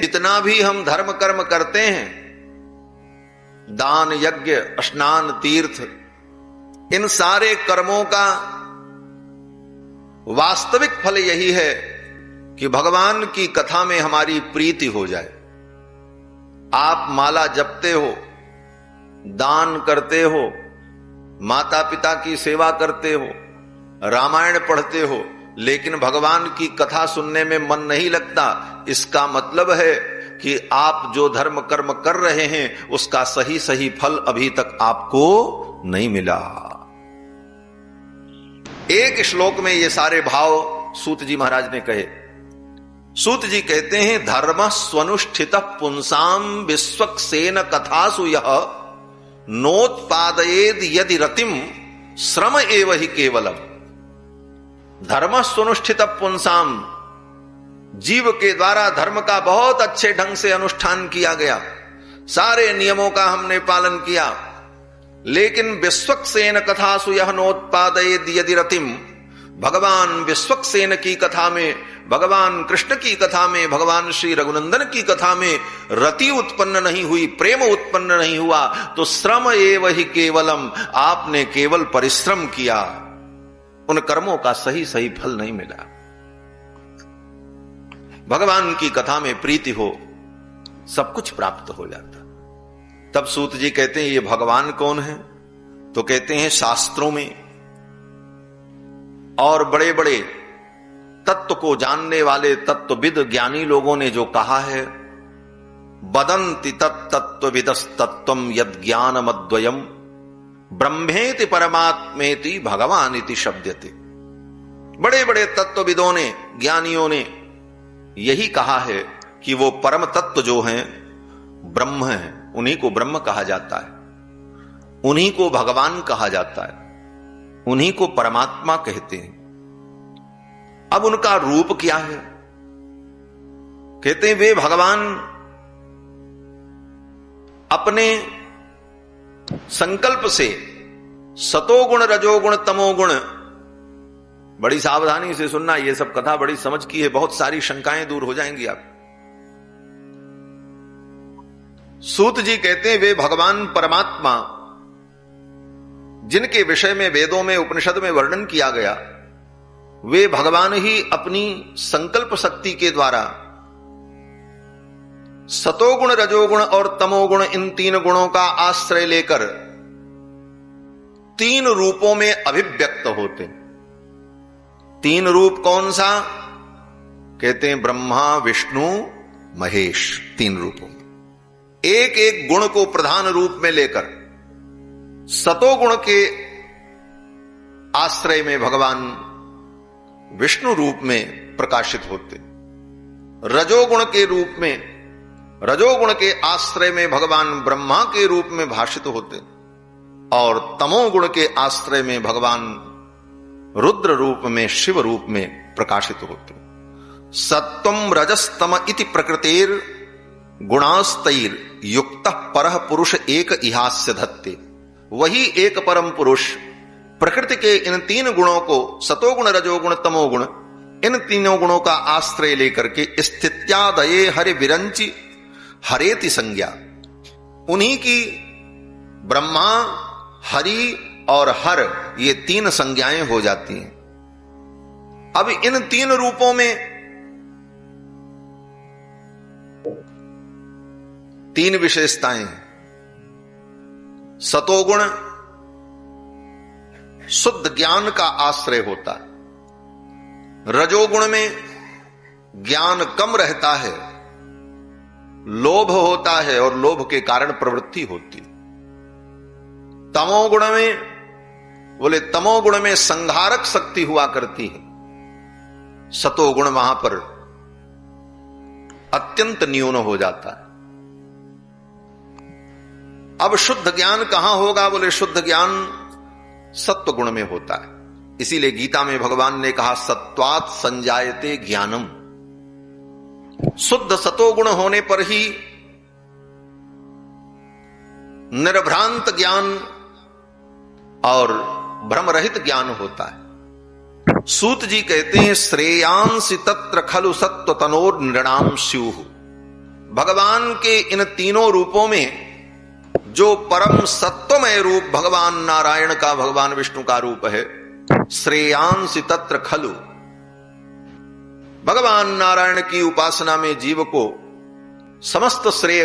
जितना भी हम धर्म कर्म करते हैं, दान यज्ञ स्नान तीर्थ, इन सारे कर्मों का वास्तविक फल यही है कि भगवान की कथा में हमारी प्रीति हो जाए। आप माला जपते हो, दान करते हो, माता पिता की सेवा करते हो, रामायण पढ़ते हो, लेकिन भगवान की कथा सुनने में मन नहीं लगता, इसका मतलब है कि आप जो धर्म कर्म कर रहे हैं उसका सही सही फल अभी तक आपको नहीं मिला। एक श्लोक में ये सारे भाव सूत जी महाराज ने कहे। सूत जी कहते हैं, धर्म स्वनुष्ठित पुंसाम विश्वक्सेन कथासु यह नोत्पादयेद यदि रतिम श्रम एव ही केवलम। धर्म स्वनुष्ठित पुंसाम, जीव के द्वारा धर्म का बहुत अच्छे ढंग से अनुष्ठान किया गया, सारे नियमों का हमने पालन किया, लेकिन विश्वक्सेन कथासु यह नोत्पादयेद यदि रतिम, भगवान विश्वक्सेन की कथा में, भगवान कृष्ण की कथा में, भगवान श्री रघुनंदन की कथा में रति उत्पन्न नहीं हुई, प्रेम उत्पन्न नहीं हुआ, तो श्रम एव ही केवलम, आपने केवल परिश्रम किया, उन कर्मों का सही सही फल नहीं मिला। भगवान की कथा में प्रीति हो, सब कुछ प्राप्त हो जाता। तब सूत जी कहते हैं, ये भगवान कौन है? तो कहते हैं, शास्त्रों में और बड़े बड़े तत्व को जानने वाले तत्वविद ज्ञानी लोगों ने जो कहा है, वदन्ति तत्तत्वविदस्तत्वम यद ज्ञानमद्वयम ब्रह्मेति परमात्मेति भगवानिति शब्दते। बड़े बड़े तत्वविदों ने, ज्ञानियों ने यही कहा है कि वो परम तत्व जो हैं ब्रह्म है, उन्हीं को ब्रह्म कहा जाता है, उन्हीं को भगवान कहा जाता है, उन्हीं को परमात्मा कहते हैं। अब उनका रूप क्या है? कहते हैं, वे भगवान अपने संकल्प से सतोगुण रजोगुण तमोगुण, बड़ी सावधानी से सुनना, यह सब कथा बड़ी समझ की है, बहुत सारी शंकाएं दूर हो जाएंगी आप। सूत जी कहते हैं, वे भगवान परमात्मा जिनके विषय में वेदों में उपनिषद में वर्णन किया गया, वे भगवान ही अपनी संकल्प शक्ति के द्वारा सतोगुण रजोगुण और तमोगुण, इन तीन गुणों का आश्रय लेकर तीन रूपों में अभिव्यक्त होते। तीन रूप कौन सा? कहते हैं ब्रह्मा विष्णु महेश। तीन रूपों में एक एक गुण को प्रधान रूप में लेकर सतोगुण के आश्रय में भगवान विष्णु रूप में प्रकाशित होते, रजोगुण के रूप में, रजोगुण के आश्रय में भगवान ब्रह्मा के रूप में भाषित होते, और तमोगुण के आश्रय में भगवान रुद्र रूप में, शिव रूप में प्रकाशित होते। सत्वम रजस्तम इति प्रकृतेर गुणास्तैर युक्तः परः पुरुष एक इहास्य धत्ते। वही एक परम पुरुष प्रकृति के इन तीन गुणों को, सतोगुण रजोगुण तमोगुण, इन तीनों गुणों का आश्रय लेकर के स्थित्यादये हरि विरंचि हरेति संज्ञा, उन्हीं की ब्रह्मा, हरि और हर, ये तीन संज्ञाएं हो जाती हैं। अब इन तीन रूपों में तीन विशेषताएं हैं। सतोगुण शुद्ध ज्ञान का आश्रय होता है, रजोगुण में ज्ञान कम रहता है, लोभ होता है और लोभ के कारण प्रवृत्ति होती। तमोगुण में, बोले तमोगुण में संहारक शक्ति हुआ करती है, सतोगुण वहां पर अत्यंत न्यून हो जाता है। अब शुद्ध ज्ञान कहां होगा? बोले शुद्ध ज्ञान सत्व गुण में होता है। इसीलिए गीता में भगवान ने कहा, सत्वात् संजायते ज्ञानम। शुद्ध सतोगुण होने पर ही निर्भ्रांत ज्ञान और भ्रमरहित ज्ञान होता है। सूत जी कहते हैं, श्रेयांसि तत्र खलु सत्व तनोर नृणाम स्युः। भगवान के इन तीनों रूपों में जो परम सत्वमय रूप भगवान नारायण का, भगवान विष्णु का रूप है, श्रेयांसि तत्र खलु, भगवान नारायण की उपासना में जीव को समस्त श्रेय